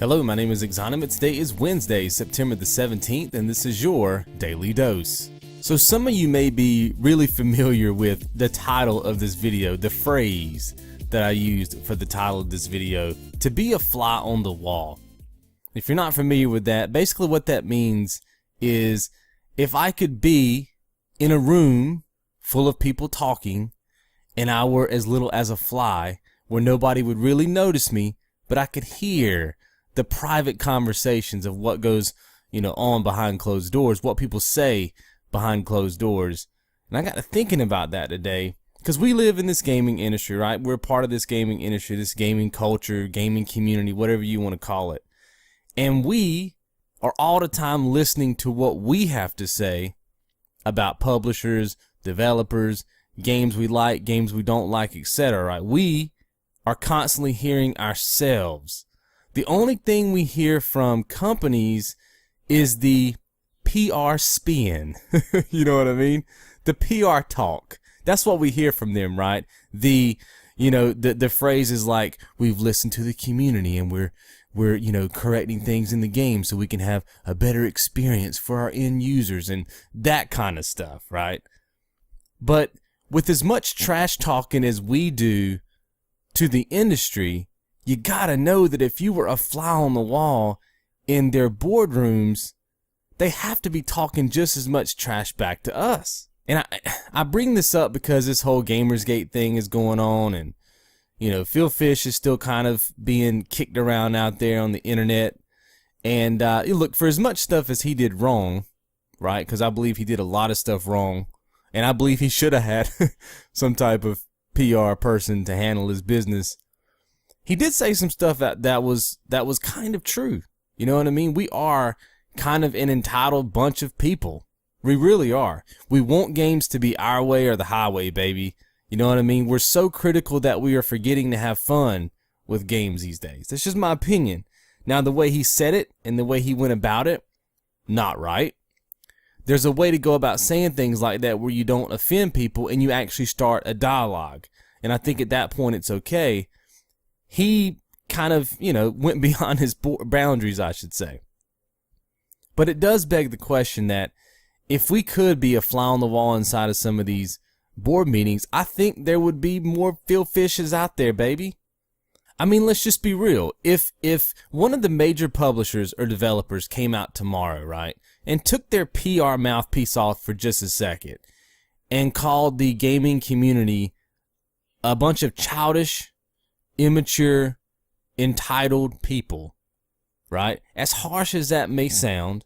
Hello, my name is XONEVANT. Today is Wednesday, September the 17th, and this is your Daily Dose. So some of you may be really familiar with the title of this video, the phrase that I used for the title of this video, to be a fly on the wall. If you're not familiar with that, basically what that means is if I could be in a room full of people talking and I were as little as a fly where nobody would really notice me, but I could hear the private conversations of what goes, on behind closed doors, what people say behind closed doors. And I got to thinking about that today because we live in this gaming industry, right? We're part of this gaming industry, this gaming culture, gaming community, whatever you want to call it. And we are all the time listening to what we have to say about publishers, developers, games we like, games we don't like, etc. Right? We are constantly hearing ourselves. The only thing we hear from companies is the PR spin. You know what I mean? The PR talk. That's what we hear from them, right? The phrases like, we've listened to the community and we're correcting things in the game so we can have a better experience for our end users and that kind of stuff, right? But with as much trash talking as we do to the industry, you gotta know that if you were a fly on the wall in their boardrooms, they have to be talking just as much trash back to us. And I bring this up because this whole Gamersgate thing is going on, and Phil Fish is still kind of being kicked around out there on the internet. And look, for as much stuff as he did wrong, right? Because I believe he did a lot of stuff wrong, and I believe he should have had some type of PR person to handle his business. He did say some stuff that was kind of true. You know what I mean? We are kind of an entitled bunch of people. We really are. We want games to be our way or the highway, baby. You know what I mean? We're so critical that we are forgetting to have fun with games these days. That's just my opinion. Now, the way he said it and the way he went about it, not right. There's a way to go about saying things like that where you don't offend people and you actually start a dialogue. And I think at that point it's okay. He kind of, went beyond his boundaries, I should say. But it does beg the question that if we could be a fly on the wall inside of some of these board meetings, I think there would be more Phil Fishes out there, baby. I mean, let's just be real. If one of the major publishers or developers came out tomorrow, right, and took their PR mouthpiece off for just a second and called the gaming community a bunch of childish, immature, entitled people, right? As harsh as that may sound,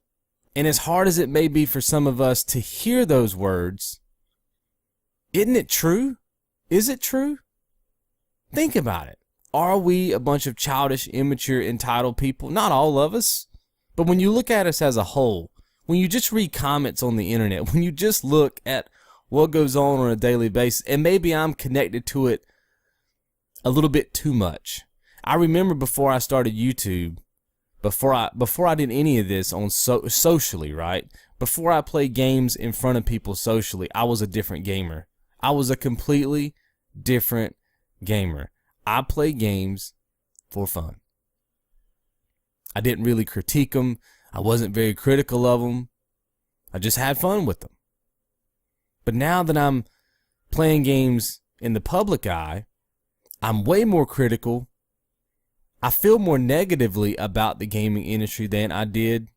and as hard as it may be for some of us to hear those words, isn't it true? Is it true? Think about it. Are we a bunch of childish, immature, entitled people? Not all of us. But when you look at us as a whole, when you just read comments on the internet, when you just look at what goes on a daily basis, and maybe I'm connected to it a little bit too much. I remember before I started YouTube, before I did any of this on socially, right? Before I played games in front of people socially, I was a different gamer. I was a completely different gamer. I played games for fun. I didn't really critique them. I wasn't very critical of them. I just had fun with them. But now that I'm playing games in the public eye, I'm way more critical. I feel more negatively about the gaming industry than I did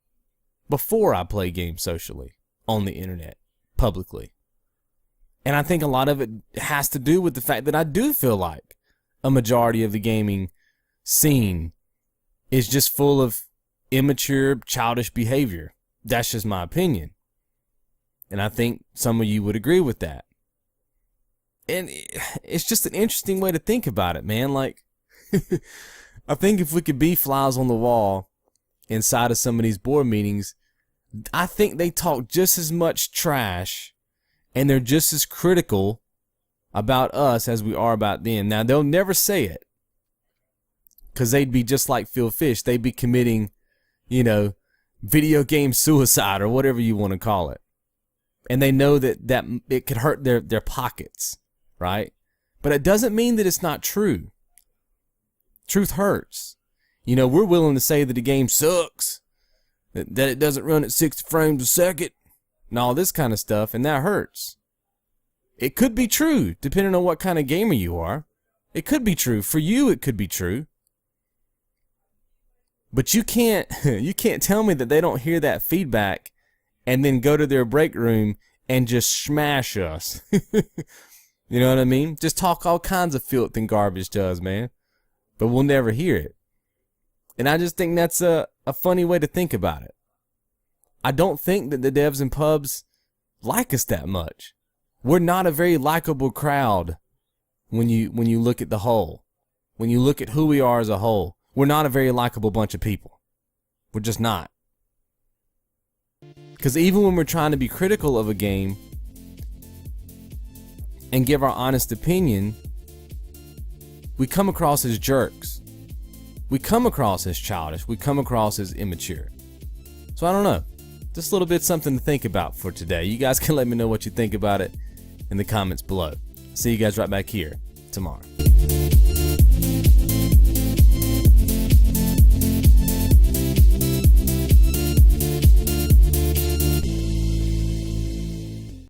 before I played games socially, on the internet, publicly. And I think a lot of it has to do with the fact that I do feel like a majority of the gaming scene is just full of immature, childish behavior. That's just my opinion. And I think some of you would agree with that. And it's just an interesting way to think about it, man. Like, I think if we could be flies on the wall inside of some of these board meetings, I think they talk just as much trash and they're just as critical about us as we are about them. Now, they'll never say it because they'd be just like Phil Fish. They'd be committing, video game suicide or whatever you want to call it. And they know that it could hurt their pockets, right? But it doesn't mean that it's not true. Truth hurts. You know, we're willing to say that the game sucks, that it doesn't run at 60 frames a second, and all this kind of stuff, and that hurts. It could be true, depending on what kind of gamer you are. It could be true. For you, it could be true. But you can't tell me that they don't hear that feedback and then go to their break room and just smash us. You know what I mean? Just talk all kinds of filth and garbage to us, man. But we'll never hear it. And I just think that's a funny way to think about it. I don't think that the devs and pubs like us that much. We're not a very likable crowd when you look at the whole. When you look at who we are as a whole, we're not a very likable bunch of people. We're just not. Because even when we're trying to be critical of a game and give our honest opinion, we come across as jerks. We come across as childish. We come across as immature. So I don't know. Just a little bit something to think about for today. You guys can let me know what you think about it in the comments below. See you guys right back here tomorrow.